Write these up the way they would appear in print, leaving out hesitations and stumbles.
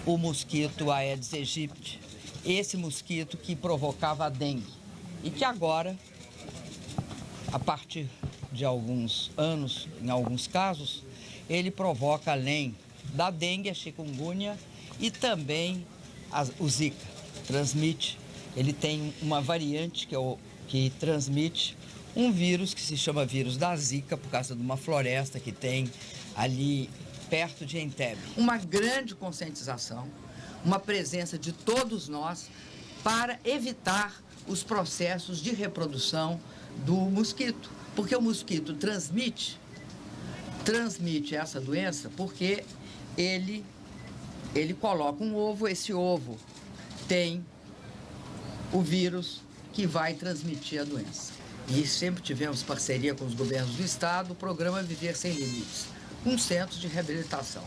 o mosquito Aedes aegypti, esse mosquito que provocava a dengue e que agora, a partir de alguns anos, em alguns casos, ele provoca, além da dengue, a chikungunya e também o Zika. Ele tem uma variante que transmite um vírus que se chama vírus da Zika, por causa de uma floresta que tem ali perto de Entebbe. Uma grande conscientização, uma presença de todos nós para evitar os processos de reprodução do mosquito. Porque o mosquito transmite essa doença porque ele coloca um ovo, esse ovo tem o vírus que vai transmitir a doença. E sempre tivemos parceria com os governos do estado, o programa Viver Sem Limites, com centros de reabilitação.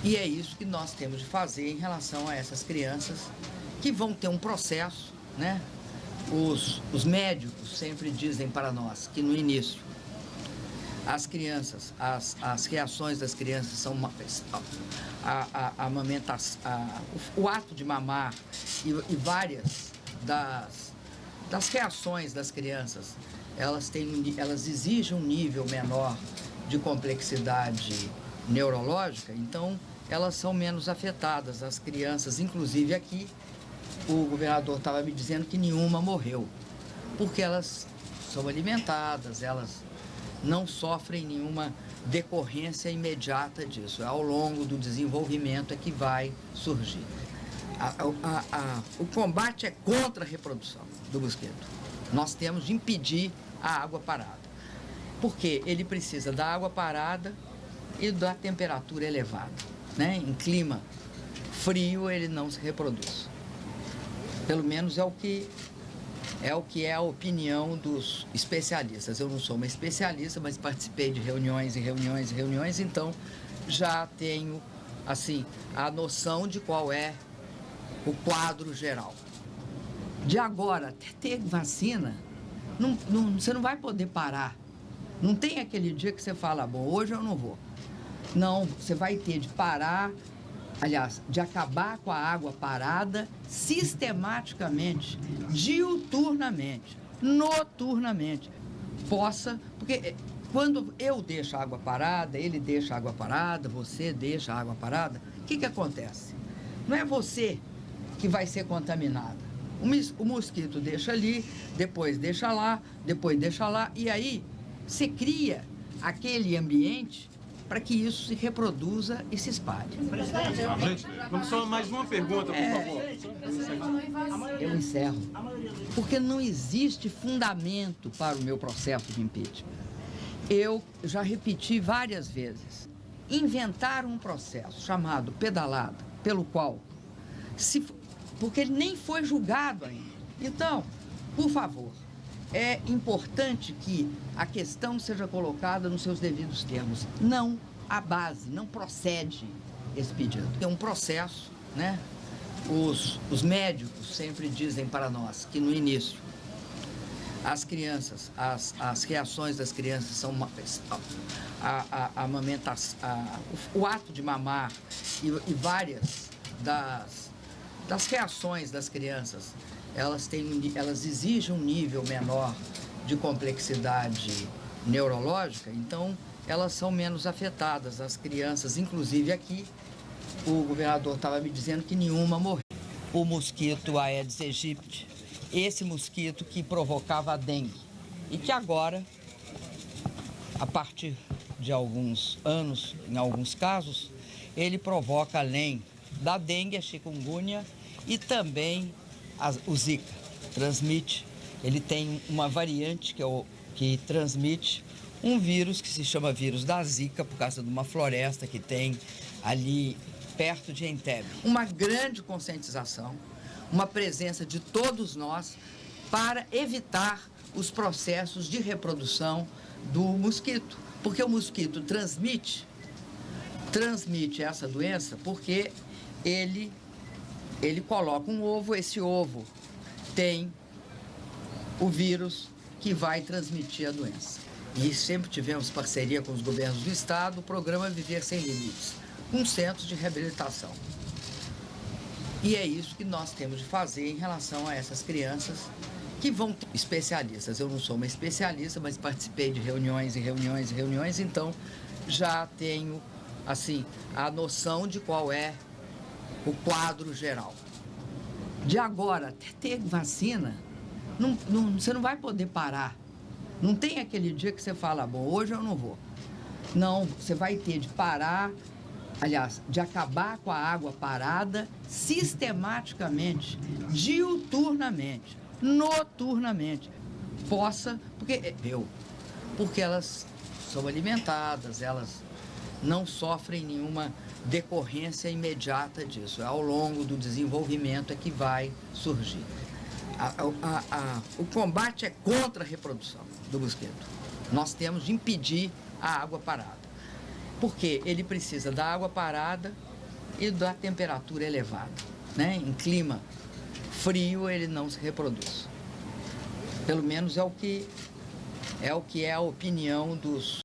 E é isso que nós temos de fazer em relação a essas crianças que vão ter um processo, né? Os médicos sempre dizem para nós que no início as crianças, as reações das crianças são a amamentação, o ato de mamar e várias das reações das crianças, elas exigem um nível menor de complexidade neurológica, então elas são menos afetadas. As crianças, inclusive aqui, o governador estava me dizendo que nenhuma morreu, porque elas são alimentadas, elas não sofrem nenhuma decorrência imediata disso. Ao longo do desenvolvimento é que vai surgir. O combate é contra a reprodução do mosquito. Nós temos de impedir a água parada, porque ele precisa da água parada e da temperatura elevada, né? Em clima frio ele não se reproduz. Pelo menos é o que é a opinião dos especialistas. Eu não sou uma especialista, mas participei de reuniões, então já tenho, assim, a noção de qual é o quadro geral. De agora até ter vacina, você não vai poder parar. Não tem aquele dia que você fala, bom, hoje eu não vou. Não, você vai ter de parar, aliás, de acabar com a água parada sistematicamente, diuturnamente, noturnamente. Porque quando eu deixo a água parada, ele deixa a água parada, você deixa a água parada, o que acontece? Não é você que vai ser contaminada. O mosquito deixa ali, depois deixa lá, e aí você cria aquele ambiente para que isso se reproduza e se espalhe. Gente, vamos só mais uma pergunta, por favor. Eu encerro. Porque não existe fundamento para o meu processo de impeachment. Eu já repeti várias vezes. Inventaram um processo chamado pedalada, pelo qual, porque ele nem foi julgado ainda. Então, por favor, é importante que a questão seja colocada nos seus devidos termos. Não a base, não procede esse pedido. É um processo, né? Os médicos sempre dizem para nós que no início as crianças, as reações das crianças são a amamentação, o ato de mamar e várias das reações das crianças, elas exigem um nível menor de complexidade neurológica, então elas são menos afetadas. As crianças, inclusive aqui, o governador estava me dizendo que nenhuma morreu. O mosquito Aedes aegypti, esse mosquito que provocava a dengue e que agora, a partir de alguns anos, em alguns casos, ele provoca, além da dengue, a chikungunya e também o Zika. Ele tem uma variante que transmite um vírus que se chama vírus da Zika, por causa de uma floresta que tem ali perto de Entebbe. Uma grande conscientização, uma presença de todos nós para evitar os processos de reprodução do mosquito. Porque o mosquito transmite essa doença porque ele coloca um ovo, esse ovo tem o vírus que vai transmitir a doença. E sempre tivemos parceria com os governos do estado, o programa Viver Sem Limites, com centros de reabilitação. E é isso que nós temos de fazer em relação a essas crianças que vão ter especialistas. Eu não sou uma especialista, mas participei de reuniões e reuniões e reuniões, então já tenho, assim, a noção de qual é o quadro geral. De agora até ter vacina, você não vai poder parar. Não tem aquele dia que você fala, bom, hoje eu não vou. Não, você vai ter de parar, aliás, de acabar com a água parada sistematicamente, diuturnamente, noturnamente. Porque elas são alimentadas, elas não sofrem nenhuma decorrência imediata disso. Ao longo do desenvolvimento é que vai surgir. O combate é contra a reprodução do mosquito. Nós temos de impedir a água parada. Porque ele precisa da água parada e da temperatura elevada, né? Em clima frio ele não se reproduz. Pelo menos é o que é a opinião dos